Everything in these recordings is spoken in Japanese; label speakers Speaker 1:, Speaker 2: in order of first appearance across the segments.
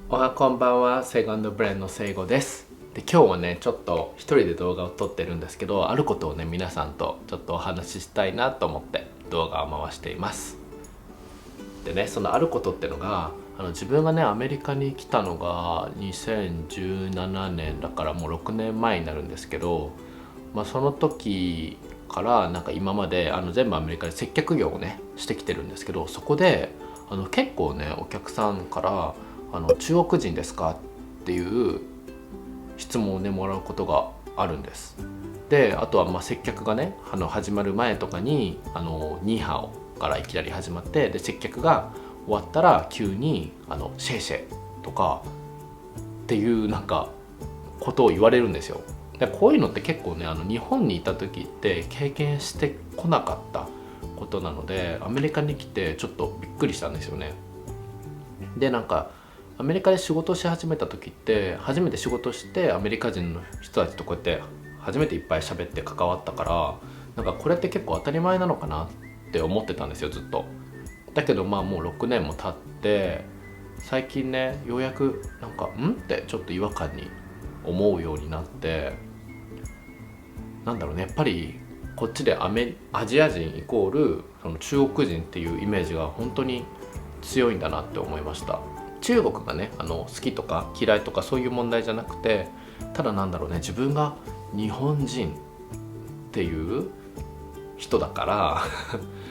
Speaker 1: おはこんばんは、セカンドブレンのせいごです。で、今日はねちょっと一人で動画を撮ってるんですけど、あることをね皆さんとちょっとお話ししたいなと思って動画を回しています。でね、そのあることってのが自分がねアメリカに来たのが2017年だからもう6年前になるんですけど、その時からなんか今まで全部アメリカで接客業をねしてきてるんですけど、そこで結構ねお客さんから中国人ですかっていう質問をねもらうことがあるんです。で、あとは接客がね始まる前とかにニーハオからいきなり始まって、で接客が終わったら急にシェイシェイとかっていうなんかことを言われるんですよ。でこういうのって結構ね日本にいた時って経験してこなかったことなので、アメリカに来てちょっとびっくりしたんですよね。でなんかアメリカで仕事し始めた時って、初めて仕事してアメリカ人の人たちとこうやって初めていっぱい喋って関わったから、なんかこれって結構当たり前なのかなって思ってたんですよ、ずっと。だけどもう6年も経って最近ねようやくなんかってちょっと違和感に思うようになって、なんだろうね、やっぱりこっちでアジア人イコールその中国人っていうイメージが本当に強いんだなって思いました。中国がね好きとか嫌いとかそういう問題じゃなくて、ただなんだろうね、自分が日本人っていう人だか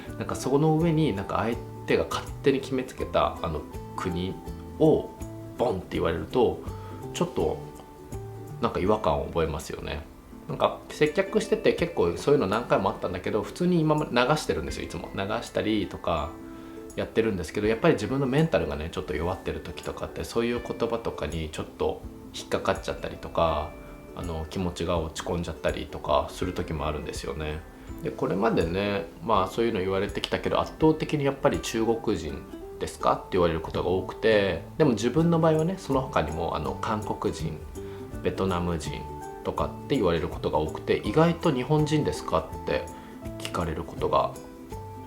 Speaker 1: らなんかその上になんか相手が勝手に決めつけた国をボンって言われると、ちょっとなんか違和感を覚えますよね。なんか接客してて結構そういうの何回もあったんだけど、普通に今まで流してるんですよ。いつも流したりとかやってるんですけど、やっぱり自分のメンタルがねちょっと弱ってる時とかって、そういう言葉とかにちょっと引っかかっちゃったりとか、気持ちが落ち込んじゃったりとかする時もあるんですよね。でこれまでねそういうの言われてきたけど、圧倒的にやっぱり中国人ですかって言われることが多くて、でも自分の場合はねその他にも韓国人、ベトナム人とかって言われることが多くて、意外と日本人ですかって聞かれることが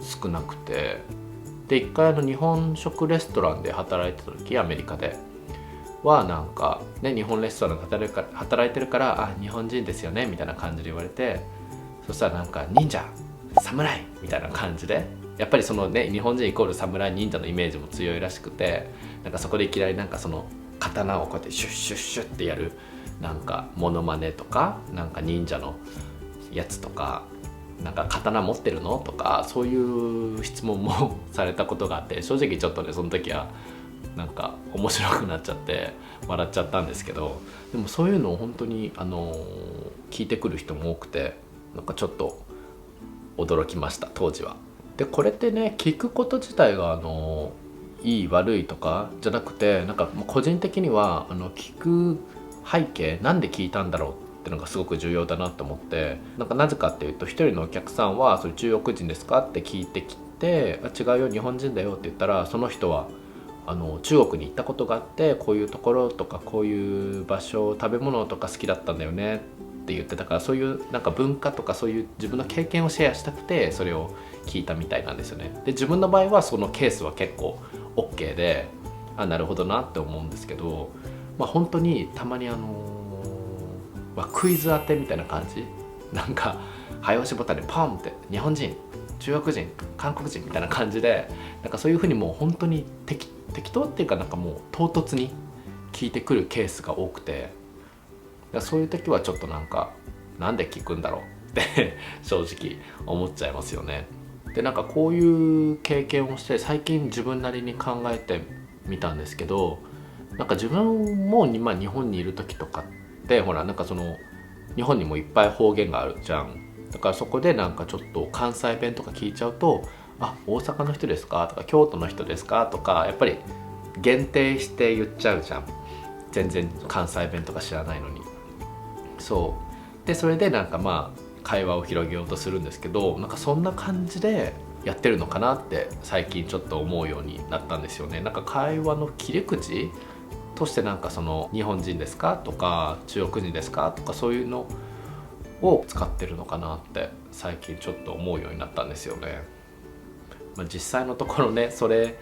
Speaker 1: 少なくて、で一回日本食レストランで働いてた時、アメリカではなんかね、日本レストランで働いてるからあ日本人ですよねみたいな感じで言われて、そしたらなんか忍者侍みたいな感じで、やっぱりそのね日本人イコール侍忍者のイメージも強いらしくて、なんかそこでいきなりなんかその刀をこうやってシュッシュッシュッってやるなんかモノマネとか、なんか忍者のやつとか、なんか刀持ってるのとか、そういう質問もされたことがあって、正直ちょっとねその時はなんか面白くなっちゃって笑っちゃったんですけど、でもそういうのを本当に聞いてくる人も多くて、なんかちょっと驚きました当時は。でこれってね聞くこと自体がいい悪いとかじゃなくて、なんか個人的には聞く背景、なんで聞いたんだろうってのがすごく重要だなと思って、なんかなぜかっていうと、一人のお客さんはそれ中国人ですかって聞いてきて、あ違うよ日本人だよって言ったら、その人は中国に行ったことがあって、こういうところとかこういう場所、食べ物とか好きだったんだよねって言ってたから、そういうなんか文化とかそういう自分の経験をシェアしたくてそれを聞いたみたいなんですよね。で自分の場合はそのケースは結構 OK で、なるほどなって思うんですけど、本当にたまにクイズ当てみたいな感じ、なんか早押しボタンでポンって日本人、中国人、韓国人みたいな感じで、なんかそういうふうにもう本当に適当っていうか、なんかもう唐突に聞いてくるケースが多くて、そういう時はちょっとなんで聞くんだろうって正直思っちゃいますよね。でなんかこういう経験をして最近自分なりに考えてみたんですけど、なんか自分も今日本にいる時とかってほら、なんかその日本にもいっぱい方言があるじゃん。だからそこでなんかちょっと関西弁とか聞いちゃうと、あ大阪の人ですかとか京都の人ですかとか、やっぱり限定して言っちゃうじゃん、全然関西弁とか知らないのに。そうでそれでなんか会話を広げようとするんですけど、なんかそんな感じでやってるのかなって最近ちょっと思うようになったんですよね。なんか会話の切り口として、なんかその日本人ですかとか中国人ですかとか、そういうのを使ってるのかなって最近ちょっと思うようになったんですよね。実際のところね、それ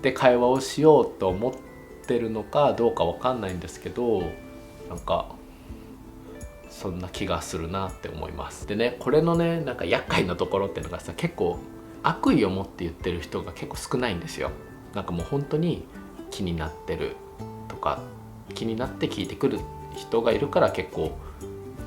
Speaker 1: で会話をしようと思っってるのかどうかわかんないんですけど、なんかそんな気がするなって思います。でね、これのねなんか厄介なところっていうのがさ、結構悪意を持って言ってる人が結構少ないんですよ。なんかもう本当に気になってるとか気になって聞いてくる人がいるから結構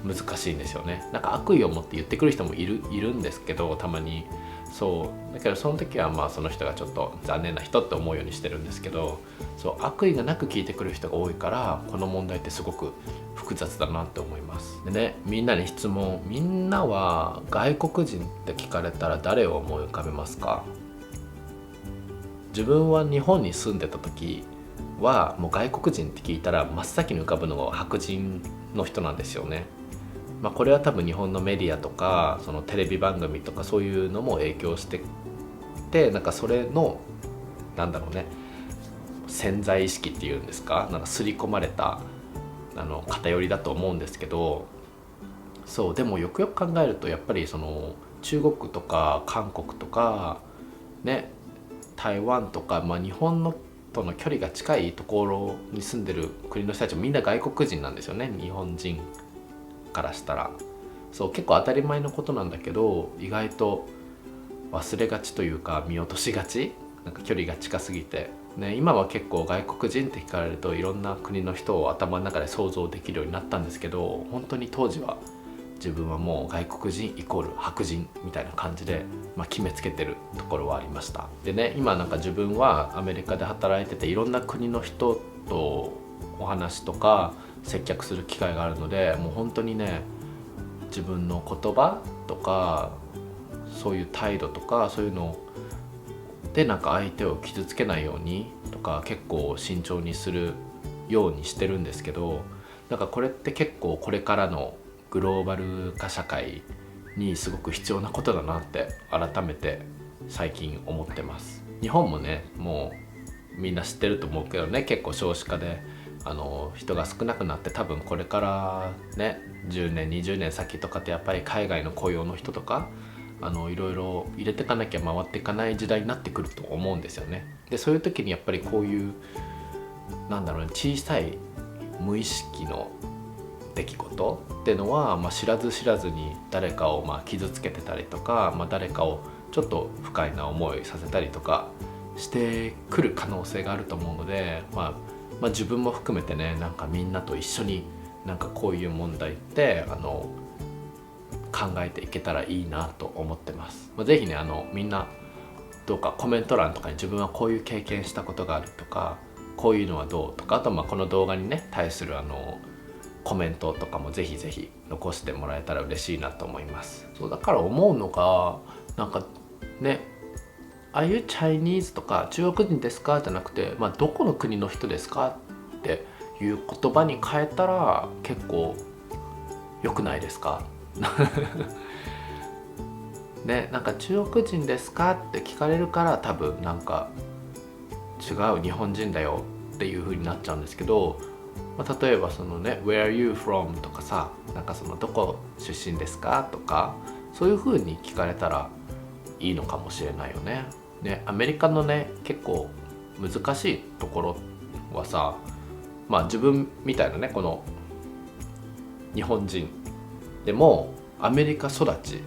Speaker 1: 難しいんですよね。なんか悪意を持って言ってくる人もいるんですけど、たまに。そうだけどその時はまあその人がちょっと残念な人って思うようにしてるんですけど、そう悪意がなく聞いてくる人が多いから、この問題ってすごく複雑だなって思います。でね、みんなに質問。みんなは外国人って聞かれたら誰を思い浮かべますか？自分は日本に住んでた時はもう外国人って聞いたら真っ先に浮かぶのが白人の人なんですよね。まあ、これは多分日本のメディアとかそのテレビ番組とかそういうのも影響してて、なんかそれのなんだろうね、潜在意識っていうんですか、なんか刷り込まれた偏りだと思うんですけど、そうでもよくよく考えるとやっぱりその中国とか韓国とかね、台湾とか、まあ、日本のとの距離が近いところに住んでる国の人たちもみんな外国人なんですよね、日本人からしたら。そう結構当たり前のことなんだけど、意外と忘れがちというか見落としがち、なんか距離が近すぎて、ね、今は結構外国人って聞かれるといろんな国の人を頭の中で想像できるようになったんですけど、本当に当時は自分はもう外国人イコール白人みたいな感じで、まあ、決めつけてるところはありました。でね、今なんか自分はアメリカで働いてていろんな国の人とお話とか接客する機会があるので、もう本当にね、自分の言葉とかそういう態度とかそういうのでなんか相手を傷つけないようにとか結構慎重にするようにしてるんですけど、なんかこれって結構これからのグローバル化社会にすごく必要なことだなって改めて最近思ってます。日本もね、もうみんな知ってると思うけどね、結構少子化で人が少なくなって、多分これからね10年20年先とかってやっぱり海外の雇用の人とかいろいろ入れていかなきゃ回っていかない時代になってくると思うんですよね。でそういう時にやっぱりこういうなんだろうね、小さい無意識の出来事っていうのは、まあ、知らず知らずに誰かをまあ傷つけてたりとか、まあ、誰かをちょっと不快な思いさせたりとかしてくる可能性があると思うので、まあ自分も含めてね、なんかみんなと一緒になんかこういう問題って考えていけたらいいなと思ってます。ぜひねみんなどうかコメント欄とかに自分はこういう経験したことがあるとか、こういうのはどうとか、あとこの動画にね対するコメントとかもぜひぜひ残してもらえたら嬉しいなと思います。そうだから思うのが、なんかね、Are you Chinese? とか中国人ですかじゃなくて、まあ、どこの国の人ですかっていう言葉に変えたら結構良くないですかね、なんか中国人ですかって聞かれるから多分なんか違う日本人だよっていう風になっちゃうんですけど、まあ、例えばそのね Where are you from? とかさ、なんかそのどこ出身ですかとかそういう風に聞かれたらいいのかもしれないよね。ね、アメリカのね結構難しいところはさ、まあ自分みたいなねこの日本人でもアメリカ育ち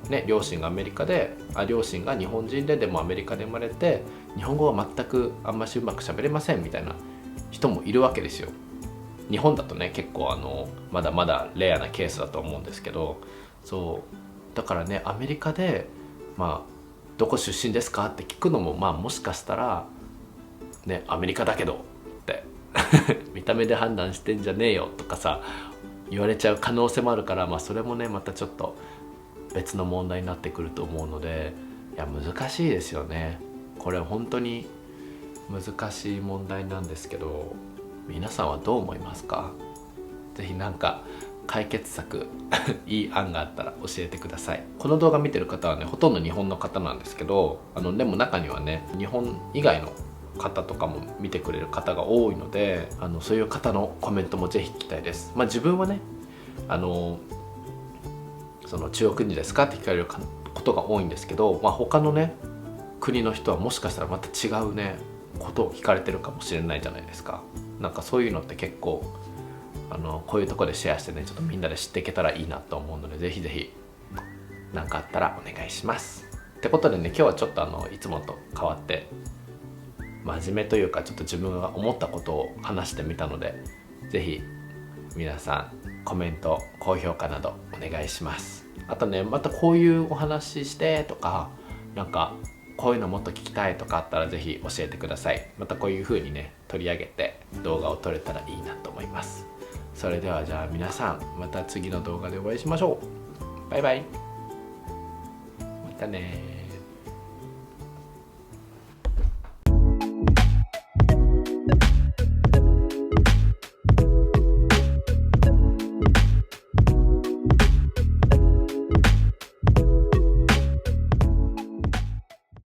Speaker 1: ね、両親がアメリカで両親が日本人でもアメリカで生まれて日本語は全くあんましうまく喋れませんみたいな人もいるわけですよ。日本だとね結構まだまだレアなケースだと思うんですけど、そうだからねアメリカでまあどこ出身ですかって聞くのもまあもしかしたらねアメリカだけどって見た目で判断してんじゃねえよとかさ言われちゃう可能性もあるから、まあそれもねまたちょっと別の問題になってくると思うので、いや難しいですよね。これ本当に難しい問題なんですけど、皆さんはどう思いますか？ぜひなんか解決策いい案があったら教えてください。この動画見てる方はねほとんど日本の方なんですけど、でも中にはね日本以外の方とかも見てくれる方が多いので、そういう方のコメントもぜひ聞きたいです。まあ自分はねその中国人ですかって聞かれることが多いんですけど、まあ、他のね国の人はもしかしたらまた違うねことを聞かれてるかもしれないじゃないですか。なんかそういうのって結構こういうとこでシェアしてね、ちょっとみんなで知っていけたらいいなと思うので、ぜひぜひ何かあったらお願いします。ってことでね、今日はちょっといつもと変わって真面目というか、ちょっと自分が思ったことを話してみたので、ぜひ皆さんコメント、高評価などお願いします。あとね、またこういうお話してとか、なんかこういうのもっと聞きたいとかあったらぜひ教えてください。またこういう風にね取り上げて動画を撮れたらいいなと思います。それではじゃあ皆さん、また次の動画でお会いしましょう。バイバイ。またね。